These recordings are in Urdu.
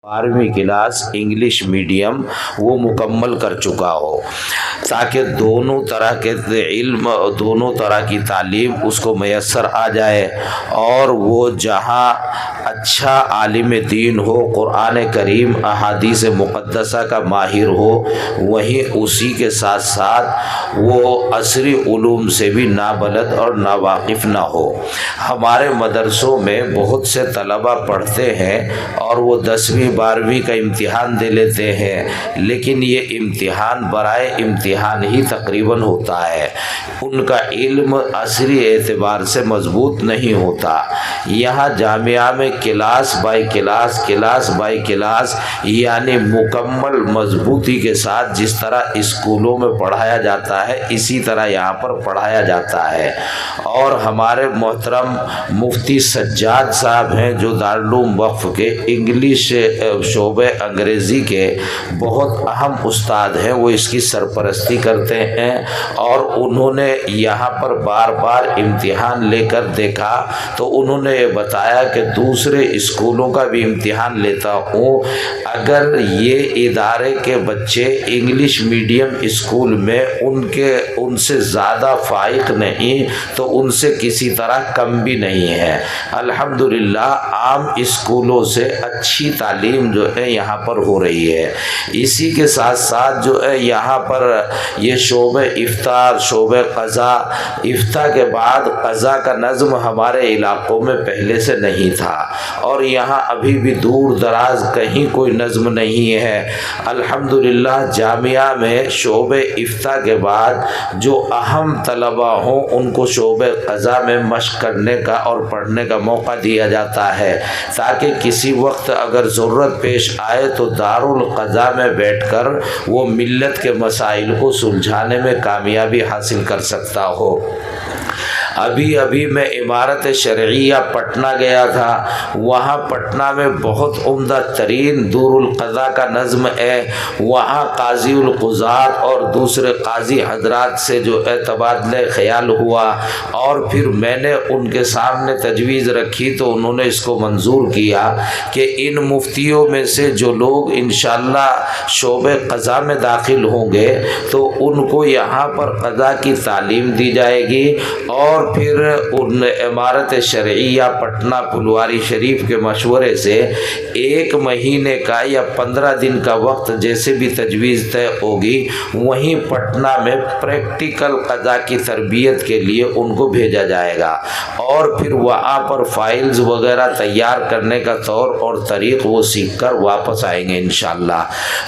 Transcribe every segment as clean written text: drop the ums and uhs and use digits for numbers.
12ویں کلاس انگلش میڈیم وہ مکمل کر چکا ہو، تاکہ دونوں طرح کے علم، دونوں طرح کی تعلیم اس کو میسر آ جائے، اور وہ جہاں اچھا عالم دین ہو، قرآن کریم احادیث مقدسہ کا ماہر ہو، وہیں اسی کے ساتھ ساتھ وہ عصری علوم سے بھی نابلد اور ناواقف نہ ہو۔ ہمارے مدرسوں میں بہت سے طلبہ پڑھتے ہیں اور وہ 10ویں 12ویں کا امتحان دے لیتے ہیں، لیکن یہ امتحان برائے امتحان ہی تقریباً ہوتا ہے، ان کا علم عصری اعتبار سے مضبوط نہیں ہوتا۔ یہاں جامعہ میں کلاس بائی کلاس یعنی مکمل مضبوطی کے ساتھ جس طرح اسکولوں میں پڑھایا جاتا ہے اسی طرح یہاں پر پڑھایا جاتا ہے، اور ہمارے محترم مفتی سجاد صاحب ہیں جو دارالعلوم وقف کے انگلش شعبہ انگریزی کے بہت اہم استاد ہیں، وہ اس کی سرپرستی کرتے ہیں، اور انہوں نے یہاں پر بار بار امتحان لے کر دیکھا تو انہوں نے یہ بتایا کہ دوسرے اسکولوں کا بھی امتحان لیتا ہوں، اگر یہ ادارے کے بچے انگلش میڈیم اسکول میں ان سے زیادہ فائق نہیں تو ان سے کسی طرح کم بھی نہیں ہے۔ الحمدللہ عام اسکولوں سے اچھی تعلیم جو ہے یہاں پر ہو رہی ہے۔ اسی کے ساتھ ساتھ جو ہے یہاں پر یہ شعبہ افتاء، شعبہ قضاء، افتاء کے بعد قضاء کا نظم ہمارے علاقوں میں پہلے سے نہیں تھا، اور یہاں ابھی بھی دور دراز کہیں کوئی نظم نہیں ہے۔ الحمدللہ جامعہ میں شعبہ افتاء کے بعد جو اہم طلبہ ہوں ان کو شعبہ قضاء میں مشق کرنے کا اور پڑھنے کا موقع دیا جاتا ہے، تاکہ کسی وقت اگر ضرورت پیش آئے تو دارالقضاء میں بیٹھ کر وہ ملت کے مسائل کو سلجھانے میں کامیابی حاصل کر سکتا ہو۔ ابھی میں عمارت شرعیہ پٹنہ گیا تھا، وہاں پٹنہ میں بہت عمدہ ترین دارالقضاء کا نظم ہے، وہاں قاضی القضات اور دوسرے قاضی حضرات سے جو تبادلہ خیال ہوا، اور پھر میں نے ان کے سامنے تجویز رکھی تو انہوں نے اس کو منظور کیا کہ ان مفتیوں میں سے جو لوگ انشاءاللہ شعبہ قضاء میں داخل ہوں گے تو ان کو یہاں پر قضاء کی تعلیم دی جائے گی، اور پھر ان عمارت شرعیہ پٹنہ پھلواری شریف کے مشورے سے 1 مہینے کا یا 15 دن کا وقت جیسے بھی تجویز طے ہوگی وہیں پٹنہ میں پریکٹیکل قضاء کی تربیت کے لیے ان کو بھیجا جائے گا، اور پھر وہاں پر فائلز وغیرہ تیار کرنے کا طور اور طریق وہ سیکھ کر واپس آئیں گے انشاءاللہ۔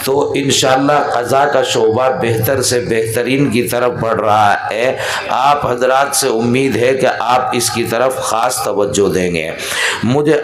تو انشاءاللہ قضاء کا شعبہ بہتر سے بہترین کی طرف بڑھ رہا ہے۔ آپ حضرات سے امید ہے کہ آپ اس کی طرف خاص توجہ دیں گے۔ مجھے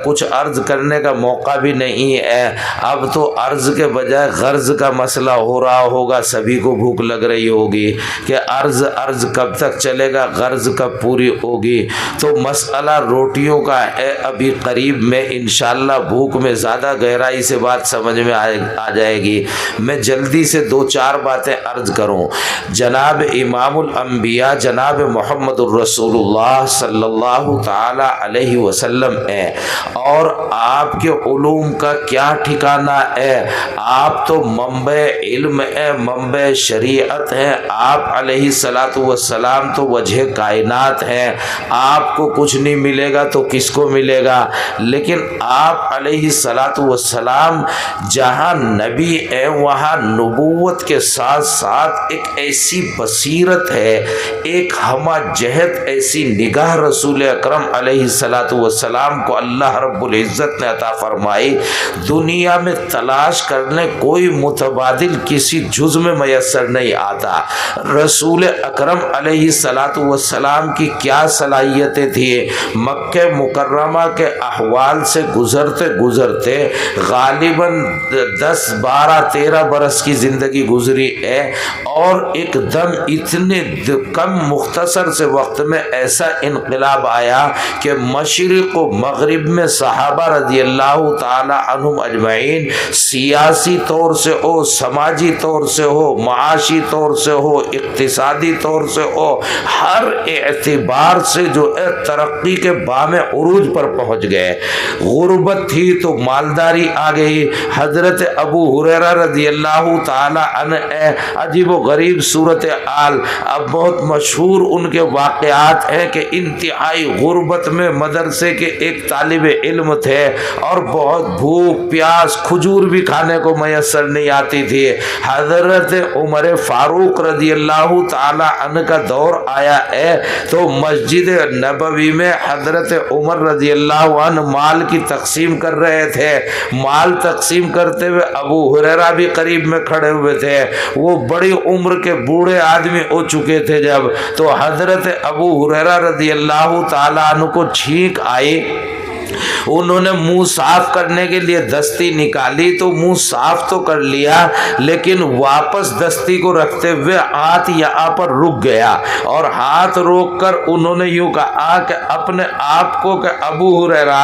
کچھ عرض کرنے کا موقع بھی نہیں ہے، اب تو عرض کے بجائے غرض کا مسئلہ ہو رہا ہوگا، سبھی کو بھوک لگ رہی ہوگی کہ عرض کب تک چلے گا، غرض کب پوری ہوگی۔ تو مسئلہ روٹیوں کا ہے، ابھی قریب میں انشاءاللہ بھوک میں زیادہ گہرائی سے بات سمجھ میں آ جائے گی۔ میں جلدی سے 2-4 باتیں عرض کروں۔ جناب امام الانبیاء جناب محمد الرسول اللہ صلی اللہ تعالی علیہ وسلم ہے، اور آپ کے علوم کا کیا ٹھکانہ ہے؟ آپ تو منبع علم ہے، منبع شریعت ہے، آپ علیہ الصلاۃ والسلام تو وجہ کائنات ہیں، آپ کو کچھ نہیں ملے گا تو کس کو ملے گا؟ لیکن آپ علیہ الصلاۃ والسلام جہاں نبی ہے وہاں نبوت کے ساتھ ساتھ ایک ایسی بصیرت ہے، ایک ہمہ جہت ایسی نگاہ رسول اکرم علیہ الصلاۃ والسلام کو اللہ رب العزت نے عطا فرمائی، دنیا میں تلاش کرنے کوئی متبادل کسی جز میں میسر نہیں آتا۔ رسول اکرم علیہ الصلاۃ والسلام کی کیا صلاحیتیں تھیں، مکہ مکرمہ کے احوال سے گزرتے غالباً 10 12 13 برس کی زندگی گزری ہے، اور ایک دم اتنے کم مختصر مختصر سے وقت میں ایسا انقلاب آیا کہ مشرق و مغرب میں صحابہ رضی اللہ تعالی عنہم اجمعین سیاسی طور سے ہو، سماجی طور سے ہو، معاشی طور سے ہو، اقتصادی طور سے ہو، ہر اعتبار سے جو ہے ترقی کے بام عروج پر پہنچ گئے۔ غربت تھی تو مالداری آ گئی۔ حضرت ابو ہریرہ رضی اللہ تعالی عنہ عجیب و غریب صورتحال، اب بہت مشہور ان کے واقعات ہیں کہ انتہائی غربت میں مدرسے کے ایک طالب علم تھے اور بہت بھوک پیاس، کھجور بھی کھانے کو میسر نہیں آتی تھی۔ حضرت عمر فاروق رضی اللہ تعالی عنہ کا دور آیا ہے تو مسجد نبوی میں حضرت عمر رضی اللہ عنہ مال کی تقسیم کر رہے تھے۔ مال تقسیم کرتے ہوئے ابو ہریرہ بھی قریب میں کھڑے ہوئے تھے۔ وہ بڑی عمر کے بوڑھے آدمی ہو چکے تھے جب، تو حضرت ابو ہریرہ رضی اللہ تعالی عنہ کو چھینک آئی۔ انہوں نے منہ صاف کرنے کے لیے دستی نکالی تو منہ صاف تو کر لیا، لیکن واپس دستی کو رکھتے ہوئے ہاتھ یہاں پر رک گیا، اور ہاتھ روک کر انہوں نے یوں کہا کہ اپنے آپ کو کہ ابو ہریرہ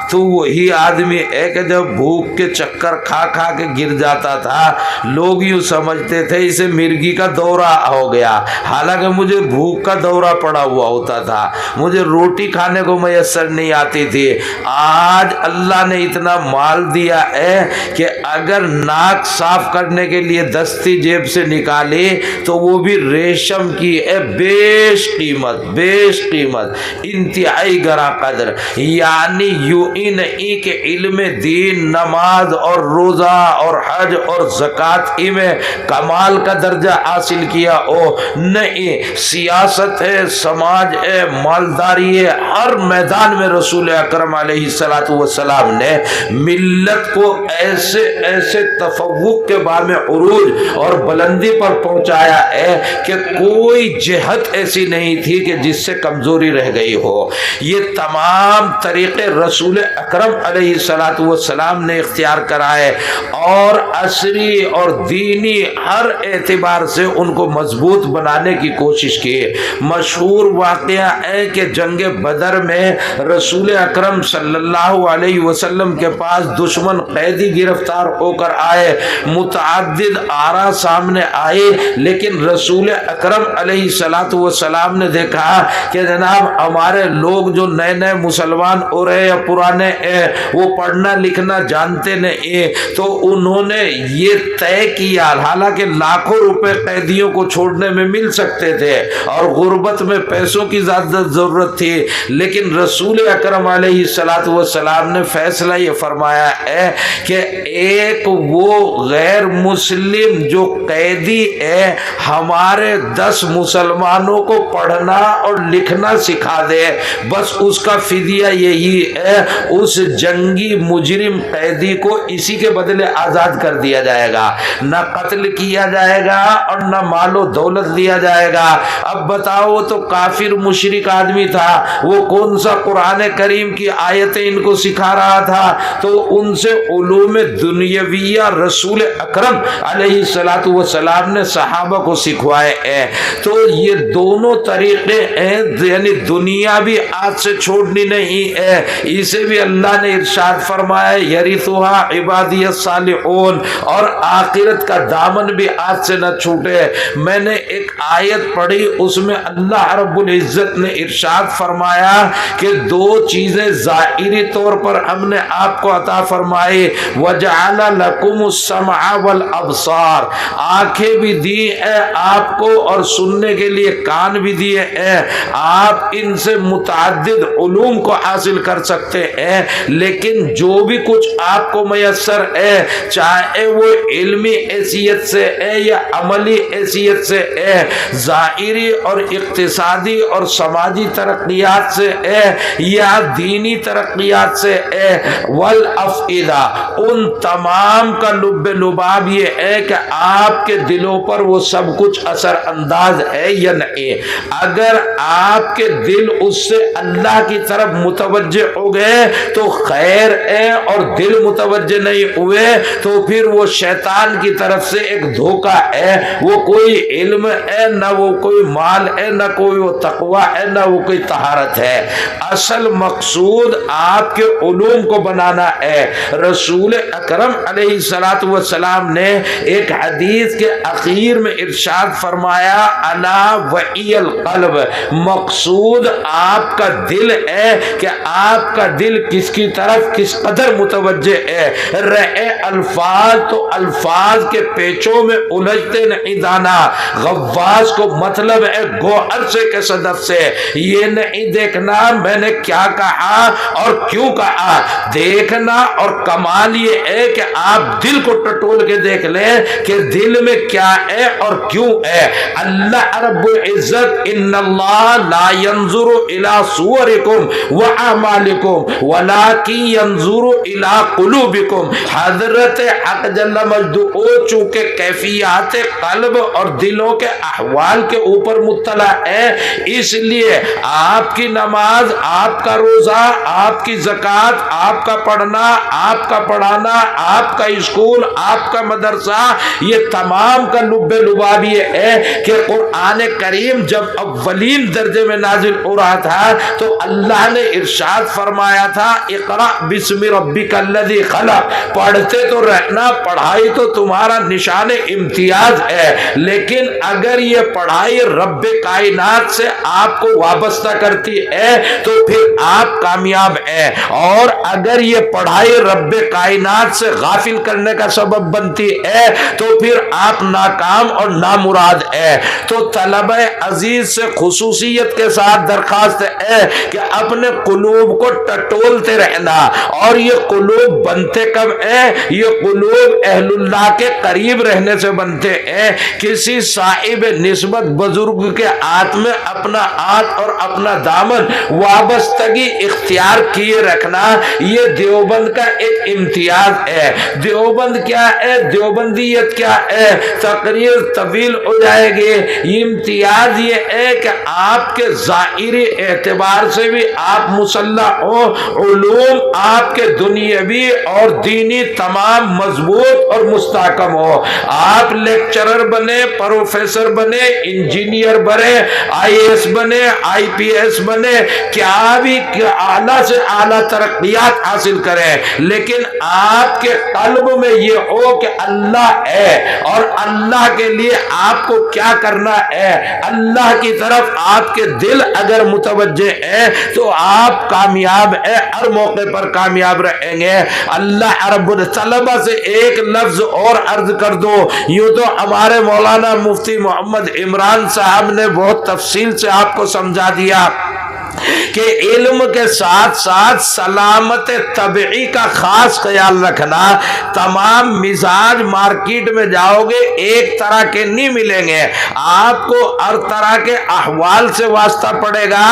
تو وہی آدمی ہے کہ جب بھوک کے چکر کھا کھا کے گر جاتا تھا، لوگ یوں سمجھتے تھے اسے مرگی کا دورہ ہو گیا، حالانکہ مجھے بھوک کا دورہ پڑا ہوا ہوتا تھا، مجھے روٹی کھانے کو میسر نہیں آتی تھی۔ آج اللہ نے اتنا مال دیا ہے کہ اگر ناک صاف کرنے کے لیے دستی جیب سے نکالی تو وہ بھی ریشم کی ہے، بیش قیمت، انتہائی گراں قدر۔ یعنی یوں ہی نہیں کہ علم دین، نماز اور روزہ اور حج اور زکوٰۃ ہی میں کمال کا درجہ حاصل کیا ہو، نہیں، سیاست ہے، سماج ہے، مالداری ہے، ہر میدان میں رسول اکرم علیہ السلام نے ملت کو ایسے تفوق کے بام عروج اور بلندی پر پہنچایا ہے کہ کوئی جہت ایسی نہیں تھی کہ جس سے کمزوری رہ گئی ہو۔ یہ تمام طریقے رسول اکرم علیہ السلام نے اختیار کرائے اور عصری اور دینی ہر اعتبار سے ان کو مضبوط بنانے کی کوشش کی۔ مشہور واقعہ ہے کہ جنگ بدر میں رسول اکرم صلی اللہ علیہ وسلم کے پاس دشمن قیدی گرفتار ہو کر آئے، متعدد آرا سامنے آئے، لیکن رسول اکرم علیہ السلام نے دیکھا کہ جناب ہمارے لوگ جو نئے نئے مسلمان ہو رہے ہیں، پرانے ہیں، وہ پڑھنا لکھنا جانتے نہیں، تو انہوں نے یہ طے کیا، حالانکہ لاکھوں روپے قیدیوں کو چھوڑنے میں مل سکتے تھے اور غربت میں پیسوں کی زیادہ ضرورت تھی، لیکن رسول اکرم علیہ السلام نے فیصلہ یہ فرمایا ہے کہ ایک وہ غیر مسلم جو قیدی ہے ہمارے 10 مسلمانوں کو پڑھنا اور لکھنا سکھا دے، بس اس کا فدیہ یہی ہے، اس جنگی مجرم قیدی کو اسی کے بدلے آزاد کر دیا جائے گا، نہ قتل کیا جائے گا اور نہ مال و دولت دیا جائے گا۔ اب بتاؤ، تو کافر مشرک آدمی تھا، وہ کون سا قرآن کریم کی آیتیں ان کو سکھا رہا تھا؟ تو ان سے علوم دنیاویہ رسول اکرم علیہ السلام نے صحابہ کو سکھوائے ہیں۔ تو یہ دونوں طریقے ہیں، یعنی دنیا بھی آج سے چھوڑنی نہیں ہے، اسے بھی اللہ نے ارشاد فرمایا یرثھا عبادی الصالحون، اور آخرت کا دامن بھی آج سے نہ چھوٹے۔ میں نے ایک آیت پڑھی، اس میں اللہ رب العزت نے ارشاد فرمایا کہ 2 چیزیں ظاہری طور پر ہم نے آپ کو عطا فرمائی، وَجَعَلَ لَكُمُ السَّمْعَ وَالْأَبْصَارَ، آنکھیں بھی دی ہیں آپ کو اور سننے کے لیے کان بھی دیے ہیں، آپ ان سے متعدد علوم کو حاصل کر سکتے ہیں، لیکن جو بھی کچھ آپ کو میسر ہے، چاہے وہ علمی حیثیت سے ہے یا عملی حیثیت سے ہے، ظاہری اور اقتصادی اور سماجی ترقیات سے ہے یا دینی ترقیات سے والافئدہ، ان تمام کا لب لباب یہ ہے کہ آپ کے دلوں پر وہ سب کچھ اثر انداز ہے یا نہیں۔ اگر آپ کے دل اس سے اللہ کی طرف متوجہ ہو گئے تو خیر ہے، اور دل متوجہ نہیں ہوئے تو پھر وہ شیطان کی طرف سے ایک دھوکہ ہے، وہ کوئی علم ہے نہ وہ کوئی مال ہے نہ کوئی وہ تقوی ہے نہ وہ کوئی طہارت ہے۔ اصل مقصود آپ کے علوم کو بنانا ہے۔ رسول اکرم علیہ الصلوۃ والسلام نے ایک حدیث کے اخیر میں ارشاد فرمایا الا وعی القلب، مقصود آپ کا دل ہے کہ آپ کا دل کس کی طرف کس قدر متوجہ ہے۔ رہے الفاظ تو الفاظ کے پیچوں میں الجھتے نہیں جانا، غواص کو مطلب ہے گوہر سے کے صدف سے، یہ نہیں دیکھنا میں نے کیا کہا اور کیوں کہا، دیکھنا اور کمال یہ ہے کہ آپ دل کو ٹٹول کے دیکھ لیں کہ دل میں کیا ہے اور کیوں ہے۔ اللہ رب العزت ان اللہ لا ينظر الى صورکم واعمالکم ولکن ينظر الى قلوبکم، حضرت حق جل مجدہ چونکہ کیفیات قلب اور دلوں کے احوال کے اوپر مطلع ہے، اس لیے آپ کی نماز، آپ کا روزہ، آپ کی زکوٰۃ، آپ کا پڑھنا، آپ کا پڑھانا، آپ کا اسکول، آپ کا مدرسہ، یہ تمام کا لب لباب یہ ہے کہ قرآن کریم جب اولین درجے میں نازل ہو رہا تھا تو اللہ نے ارشاد فرمایا تھا اقرأ بسم ربک الذی خلق، پڑھتے تو رہنا، پڑھائی تو تمہارا نشان امتیاز ہے، لیکن اگر یہ پڑھائی رب کائنات سے آپ کو وابستہ کرتی ہے تو پھر آپ کامیاب ہیں، اور اگر یہ پڑھائی رب کائنات سے غافل کرنے کا سبب بنتی ہے تو پھر آپ ناکام اور نامراد ہیں۔ تو طلبہ عزیز سے خصوصیت کے ساتھ درخواست ہے کہ اپنے قلوب کو ٹٹولتے رہنا، اور یہ قلوب بنتے کب ہیں؟ یہ قلوب اہل اللہ کے قریب رہنے سے بنتے ہیں۔ کسی صاحب نسبت بزرگ کے ہاتھ میں اپنا ہاتھ اور اپنا دامن وابستگی اختیار کیے رکھنا یہ دیوبند کا ایک امتیاز ہے۔ دیوبند کیا ہے؟ دیوبندیت کیا ہے؟ تقریر طویل ہو جائے گی۔ امتیاز یہ ہے کہ آپ کے ظاہری اعتبار سے بھی آپ مسلح ہو، علوم آپ کے دنیاوی اور دینی تمام مضبوط اور مستحکم ہو، آپ لیکچرر بنے، پروفیسر بنے، انجینئر بنے، آئی ایس بنے، آئی پی ایس بنے، کیا بھی اعلیٰ سے اعلیٰ ترقیات حاصل کریں، لیکن آپ کے قلب میں یہ ہو کہ اللہ ہے، اور اللہ کے لیے آپ کو کیا کرنا ہے، اللہ کی طرف آپ کے دل اگر متوجہ ہے تو آپ کامیاب ہیں، ہر موقع پر کامیاب رہیں گے۔ اللہ رب الطلبہ سے ایک لفظ اور عرض کر دو، یوں تو ہمارے مولانا مفتی محمد عمران صاحب نے بہت تفصیل سے آپ کو سمجھا دیا کہ علم کے ساتھ ساتھ سلامت طبعی کا خاص خیال رکھنا۔ تمام مزاج مارکیٹ میں جاؤ گے ایک طرح کے نہیں ملیں گے، آپ کو ہر طرح کے احوال سے واسطہ پڑے گا،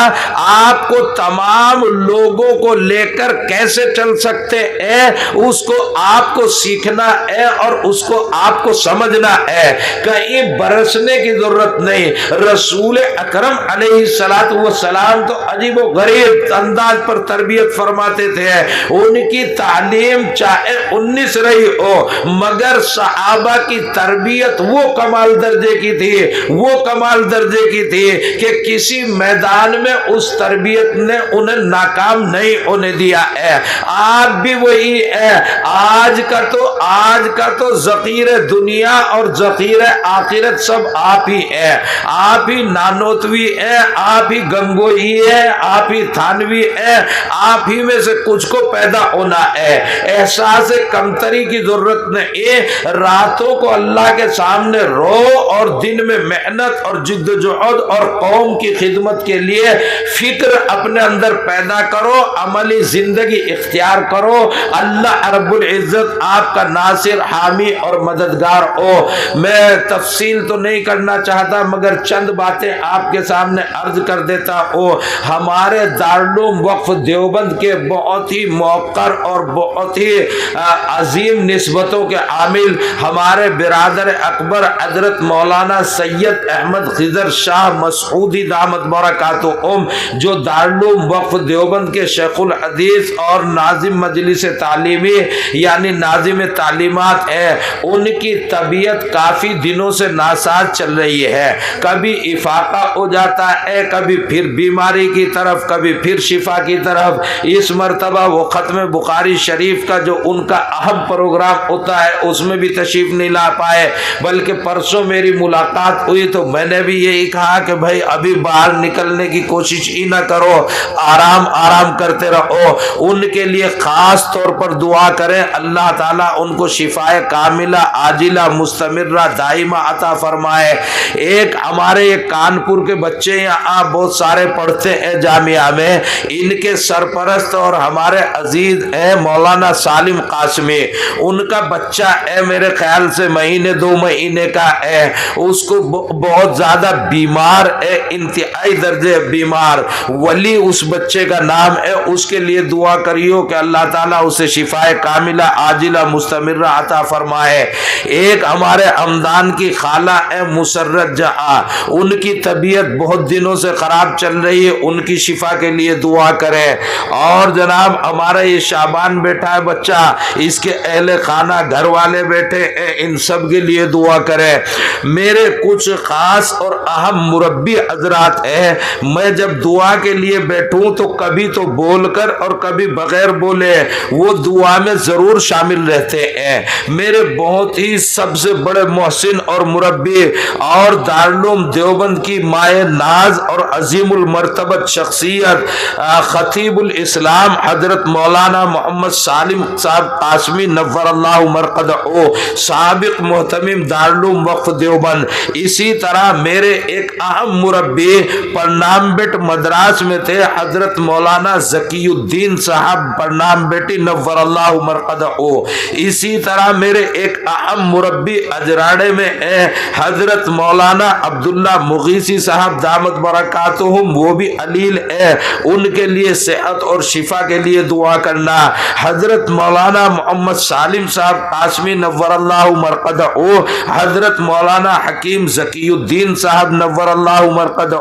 آپ کو تمام لوگوں کو لے کر کیسے چل سکتے ہیں اس کو آپ کو سیکھنا ہے اور اس کو آپ کو سمجھنا ہے، کہیں برسنے کی ضرورت نہیں۔ رسول اکرم علیہ الصلوۃ والسلام تو عجیب و غریب انداز پر تربیت فرماتے تھے، ان کی تعلیم چاہے 19 رہی ہو مگر صحابہ کی تربیت وہ کمال درجے کی تھی، وہ کمال درجے کی تھی کہ کسی میدان میں اس تربیت نے انہیں ناکام نہیں ہونے دیا ہے۔ آپ بھی وہی ہے، آج کا تو ذخیر دنیا اور ذخیر آخرت سب آپ ہی ہے، آپ ہی نانوتوی ہے، آپ ہی گنگوئی ہے، آپ ہی تھانوی ہے، آپ ہی میں سے کچھ کو پیدا ہونا ہے۔ احساس کمتری کی ضرورت نہیں، راتوں کو اللہ کے سامنے رو اور دن میں محنت اور جد و جہد اور قوم کی خدمت کے لیے فکر اپنے اندر پیدا کرو، عملی زندگی اختیار کرو، اللہ رب العزت آپ کا ناصر، حامی اور مددگار ہو۔ میں تفصیل تو نہیں کرنا چاہتا مگر چند باتیں آپ کے سامنے عرض کر دیتا ہوں۔ ہمارے دارالعلوم وقف دیوبند کے بہت ہی موقر اور بہت ہی عظیم نسبتوں کے عامل ہمارے برادر اکبر حضرت مولانا سید احمد خضر شاہ مسعودی دامت برکاتہم، جو دارالعلوم وقف دیوبند کے شیخ الحدیث اور ناظم مجلس تعلیمی یعنی ناظم تعلیمات ہے، ان کی طبیعت کافی دنوں سے ناساز چل رہی ہے، کبھی افاقہ ہو جاتا ہے، کبھی پھر بیماری کی طرف، کبھی پھر شفا کی طرف۔ اس مرتبہ وہ ختم بخاری شریف کا جو ان کا اہم پروگرام ہوتا ہے اس میں بھی تشریف نہیں لا پائے، بلکہ پرسوں میری ملاقات ہوئی تو میں نے بھی یہی کہا کہ بھائی ابھی باہر نکلنے کی کوشش ہی نہ کرو، آرام کرتے رہو۔ ان کے لیے خاص طور پر دعا کریں، اللہ تعالیٰ ان کو شفائے کاملہ عاجلہ مستمرہ دائمہ عطا فرمائے۔ ایک ہمارے یہ کانپور کے بچے یہاں بہت سارے پڑھتے ہیں جامعہ میں، ان کے سرپرست اور ہمارے عزیز ہیں مولانا سالم قاسمی، ان کا بچہ ہے میرے خیال سے مہینے 2 مہینے کا ہے، اس کو بہت زیادہ بیمار ہے، انتہائی درجے بیمار، ولی اس بچے کا نام ہے، اس کے لیے دعا کریو کہ اللہ تعالیٰ اسے شفائے کاملہ عاجلہ مستمرہ عطا فرمائے۔ ایک ہمارے ہمدان کی خالہ ہے مسرت جہاں، ان کی طبیعت بہت دنوں سے خراب چل رہی ہے، ان کی شفا کے لیے دعا کریں۔ اور جناب ہمارا یہ شعبان بیٹھا ہے بچہ، اس کے اہل خانہ گھر والے بیٹھے ہیں، ان سب کے لیے دعا کریں۔ میرے کچھ خاص اور اہم مربی حضرات ہیں، میں جب دعا کے لیے بیٹھوں تو کبھی تو بول کر اور کبھی بغیر بولے وہ دعا میں ضرور شامل رہتے ہیں۔ میرے بہت ہی سب سے بڑے محسن اور مربی اور دارالعلوم دیوبند کی مائع ناز اور عظیم المرتبت شخصیت خطیب الاسلام حضرت مولانا محمد سالم صاحب قاسمی نور اللہ مرقدہ، سابق محتمم دارالعلوم وقف دیوبند۔ اسی طرح میرے ایک اہم مربی پرنام بیٹ مدراس میں تھے حضرت مولانا ذکی الدین صاحب پرنام بیٹی نور اللہ مرقدہ۔ اسی طرح میرے ایک اہم مربی اجراڑے میں ہے حضرت مولانا عبداللہ مغیثی صاحب دامت برکاتہم، وہ بھی علیل ہے، ان کے لیے صحت اور شفا کے لیے دعا کرنا۔ حضرت مولانا محمد سالم صاحب قاسمی نور اللہ مرقدہ، حضرت مولانا حکیم ذکی الدین صاحب نور اللہ مرقدہ،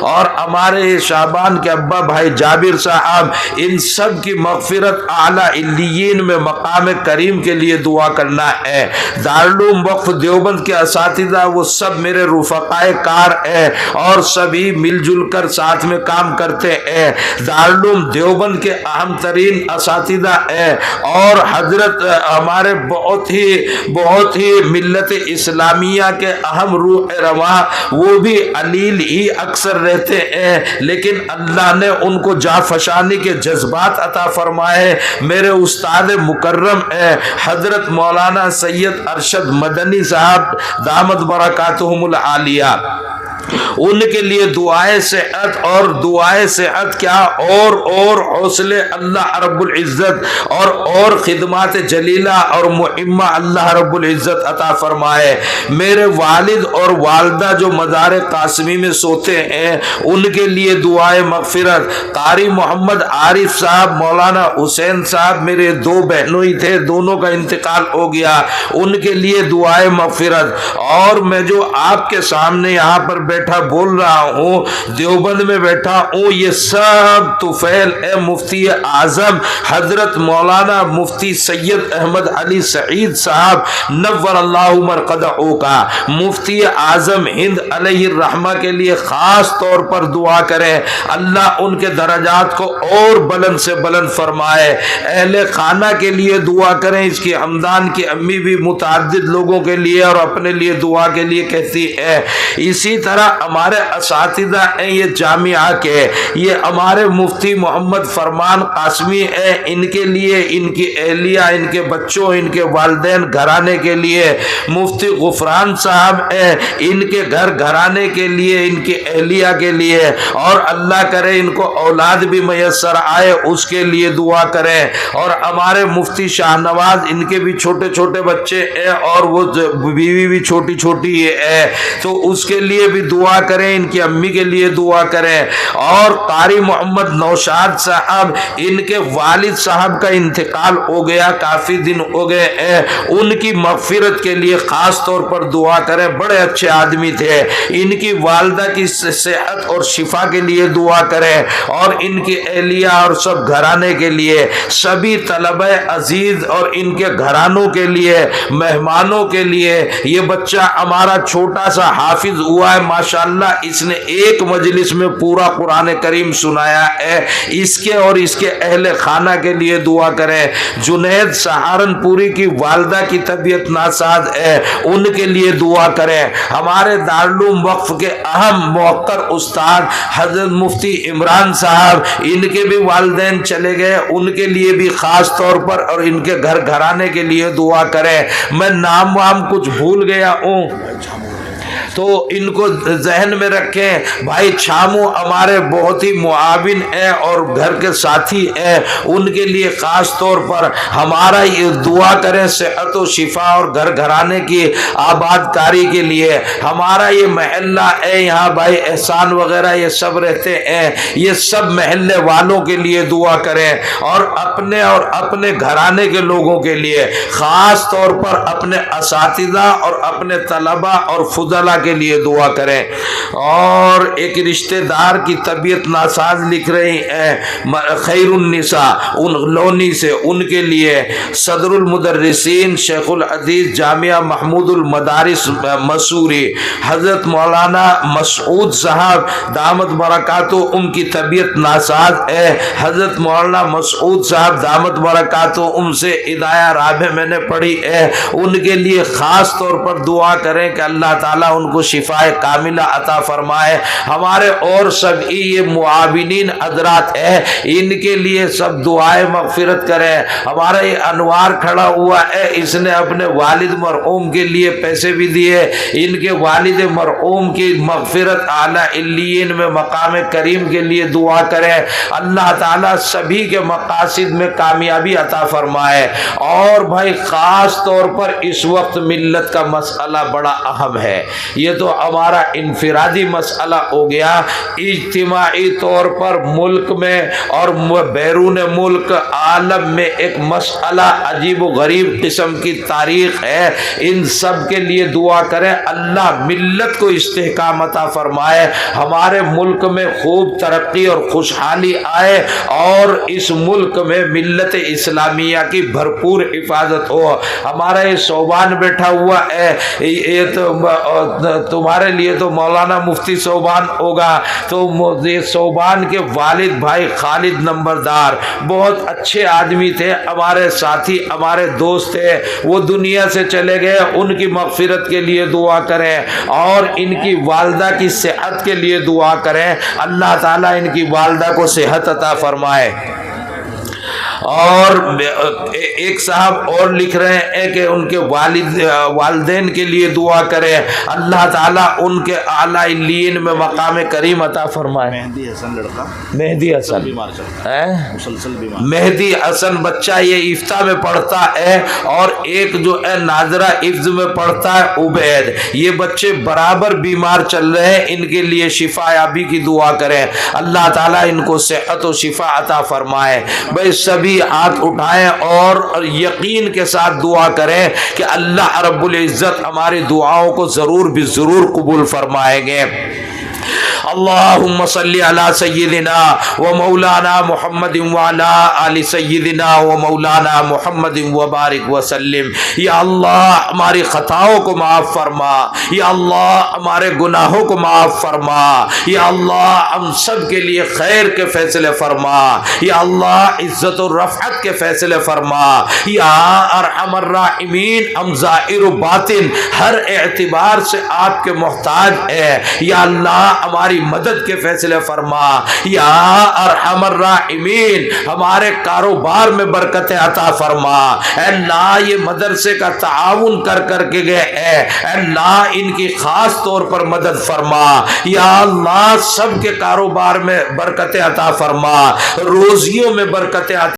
اور ہمارے شعبان کے ابا بھائی جابر صاحب، ان سب کی مغفرت اعلیٰ علیین میں مقام کریم کے لیے دعا کرنا ہے۔ دارالعلوم وقف دیوبند کے اساتذہ وہ سب میرے رفقائے کار ہیں اور سبھی مل جل کر ساتھ میں کام کرتے ہیں۔ دارالعلوم دیوبند کے اہم ترین اساتذہ ہیں اور حضرت ہمارے بہت ہی ملت اسلامیہ کے اہم روح رواں، وہ بھی علیل ہی اکثر رہتے ہیں، لیکن اللہ نے ان کو جافشانی کے جذبات عطا فرمائے۔ میرے استاد مکرم ہیں حضرت مولانا سید ارشد مدنی صاحب دامت برکاتہم العالیہ، ان کے لیے دعائے صحت اور دعائے صحت کیا اور حوصلے اللہ رب العزت اور خدمات جلیلہ اور مہمہ اللہ رب العزت عطا فرمائے۔ میرے والد اور والدہ جو مزار قاسمی میں سوتے ہیں ان کے لیے دعائے مغفرت۔ قاری محمد عارف صاحب مولانا حسین صاحب میرے 2 بہنوں ہی تھے، دونوں کا انتقال ہو گیا، ان کے لیے دعائے مغفرت۔ اور میں جو آپ کے سامنے یہاں پر بیٹھا بول رہا ہوں، دیوبند میں بیٹھا ہوں، یہ سب طفیل ہے مفتی اعظم حضرت مولانا مفتی سید احمد علی سعید صاحب نور اللہ مرقدہ کا۔ مفتی اعظم ہند علیہ الرحمہ کے لیے خاص طور پر دعا کریں، اللہ ان کے درجات کو اور بلند سے بلند فرمائے۔ اہل خانہ کے لیے دعا کریں، اس کی ہمدان کی امی بھی متعدد لوگوں کے لیے اور اپنے لیے دعا کے لیے کہتی ہے۔ اسی طرح ہمارے اساتذہ ہیں یہ جامعہ کے، یہ ہمارے مفتی محمد فرمان قاسمی ہے، ان کے لیے، ان کی اہلیہ، ان کے بچوں، ان کے والدین گھرانے کے لیے، مفتی غفران صاحب ہیں، ان کے گھرانے کے لیے، ان کی اہلیہ کے لیے، اور اللہ کرے ان کو اولاد بھی میسر آئے اس کے لیے دعا کریں۔ اور ہمارے مفتی شاہ نواز، ان کے بھی چھوٹے چھوٹے بچے ہیں اور وہ بیوی بھی چھوٹی چھوٹی ہے، تو اس کے لیے بھی دعا کریں، ان کی امی کے لیے دعا کریں، اور قاری محمد نوشاد صاحب، ان کے والد صاحب کا انتقال ہو گیا، کافی دن ہو گئے ہیں، ان کی مغفرت کے لیے خاص طور پر دعا کریں، بڑے اچھے آدمی تھے، ان کی والدہ کی صحت اور شفا کے لیے دعا کریں، اور ان کی اہلیہ اور سب گھرانے کے لیے، سبھی طلبہ عزیز اور ان کے گھرانوں کے لیے، مہمانوں کے لیے۔ یہ بچہ ہمارا چھوٹا سا حافظ ہوا ہے ماشاءاللہ، اس نے ایک مجلس میں پورا قرآن کریم سنایا ہے، اس کے اور اس کے اہل خانہ کے لیے دعا کریں۔ جنید سہارنپوری کی والدہ کی طبیعت ناساز ہے، ان کے لیے دعا کریں۔ ہمارے دارالعلوم وقف کے اہم موقر استاد حضرت مفتی عمران صاحب، ان کے بھی والدین چلے گئے، ان کے لیے بھی خاص طور پر اور ان کے گھر گھرانے کے لیے دعا کریں۔ میں نام وام کچھ بھول گیا ہوں تو ان کو ذہن میں رکھیں۔ بھائی چھامو ہمارے بہت ہی معاون ہیں اور گھر کے ساتھی ہیں، ان کے لیے خاص طور پر ہمارا یہ دعا کریں، صحت و شفا اور گھر گھرانے کی آباد کاری کے لیے۔ ہمارا یہ محلہ ہے، یہاں بھائی احسان وغیرہ یہ سب رہتے ہیں، یہ سب محلے والوں کے لیے دعا کریں، اور اپنے گھرانے کے لوگوں کے لیے، خاص طور پر اپنے اساتذہ اور اپنے طلبہ اور فضلہ کے لیے دعا کریں۔ اور ایک رشتہ دار کی طبیعت ناساز لکھ رہی ہیں خیر النساء ان لونی سے، ان کے لیے صدر المدرسین شیخ الحدیث جامعہ محمود المدارس مسوری حضرت مولانا مسعود صاحب دامت برکاتہم کی طبیعت ناساز ہے، حضرت مولانا مسعود صاحب دامت برکاتہم سے ہدایہ رابع میں نے پڑھی ہے، ان کے لیے خاص طور پر دعا کریں کہ اللہ تعالیٰ ان کو شفا کاملہ عطا فرمائے۔ ہمارے اور سب یہ معاونین حضرات ہیں، ان کے لیے سب دعائیں مغفرت کریں۔ ہمارا یہ انوار کھڑا ہوا ہے، اس نے اپنے والد مرحوم کے لیے پیسے بھی دیے، ان کے والد مرحوم کی مغفرت اعلیٰ علیین میں مقام کریم کے لیے دعا کریں، اللہ تعالیٰ سبھی کے مقاصد میں کامیابی عطا فرمائے۔ اور بھائی خاص طور پر اس وقت ملت کا مسئلہ بڑا اہم ہے، یہ تو ہمارا انفرادی مسئلہ ہو گیا، اجتماعی طور پر ملک میں اور بیرون ملک عالم میں ایک مسئلہ عجیب و غریب قسم کی تاریخ ہے، ان سب کے لیے دعا کریں، اللہ ملت کو استحکام عطا فرمائے، ہمارے ملک میں خوب ترقی اور خوشحالی آئے، اور اس ملک میں ملت اسلامیہ کی بھرپور حفاظت ہو۔ ہمارا یہ صوبان بیٹھا ہوا ہے، یہ تو تمہارے لیے تو مولانا مفتی صوبان ہوگا، تو یہ صوبان کے والد بھائی خالد نمبردار بہت اچھے آدمی تھے، ہمارے ساتھی ہمارے دوست تھے، وہ دنیا سے چلے گئے، ان کی مغفرت کے لیے دعا کریں، اور ان کی والدہ کی صحت کے لیے دعا کریں، اللہ تعالیٰ ان کی والدہ کو صحت عطا فرمائے۔ اور ایک صاحب اور لکھ رہے ہیں کہ ان کے والدین کے لیے دعا کریں، اللہ تعالیٰ ان کے اعلیٰ علیین میں مقام کریم عطا فرمائے۔ مہدی حسن لڑکا، مہدی حسن مسلسل بیمار، مہدی حسن بچہ یہ افتاء میں پڑھتا ہے، اور ایک جو ہے ناظرہ حفظ میں پڑھتا ہے عبید، یہ بچے برابر بیمار چل رہے ہیں، ان کے لیے شفا یابی کی دعا کریں، اللہ تعالیٰ ان کو صحت و شفا عطا فرمائے۔ بھائی سبھی ہاتھ اٹھائیں اور یقین کے ساتھ دعا کریں کہ اللہ رب العزت ہماری دعاؤں کو ضرور بھی ضرور قبول فرمائیں گے۔ اللہم صلی علی سیدنا و مولانا محمد وعلا آل سیدنا و مولانا محمد وبارک وسلم۔ یا اللہ ہماری خطاؤں کو معاف فرما، یا اللہ ہمارے گناہوں کو معاف فرما، یا اللہ ہم سب کے لیے خیر کے فیصلے فرما، یا اللہ عزت و رفعت کے فیصلے فرما، یا ارحم الراحمین ہم ظاہر و باطن ہر اعتبار سے آپ کے محتاج ہیں، یا اللہ ہماری مدد کے فیصلے فرما، یا ارحم الراحمین ہمارے کاروبار میں برکت عطا فرما، اے اللہ یہ مدرسے کا تعاون کر کے گئے ہیں، اے اللہ ان کی خاص طور پر مدد فرما، یا اللہ سب کے کاروبار میں برکت عطا فرما، روزیوں میں برکت عطا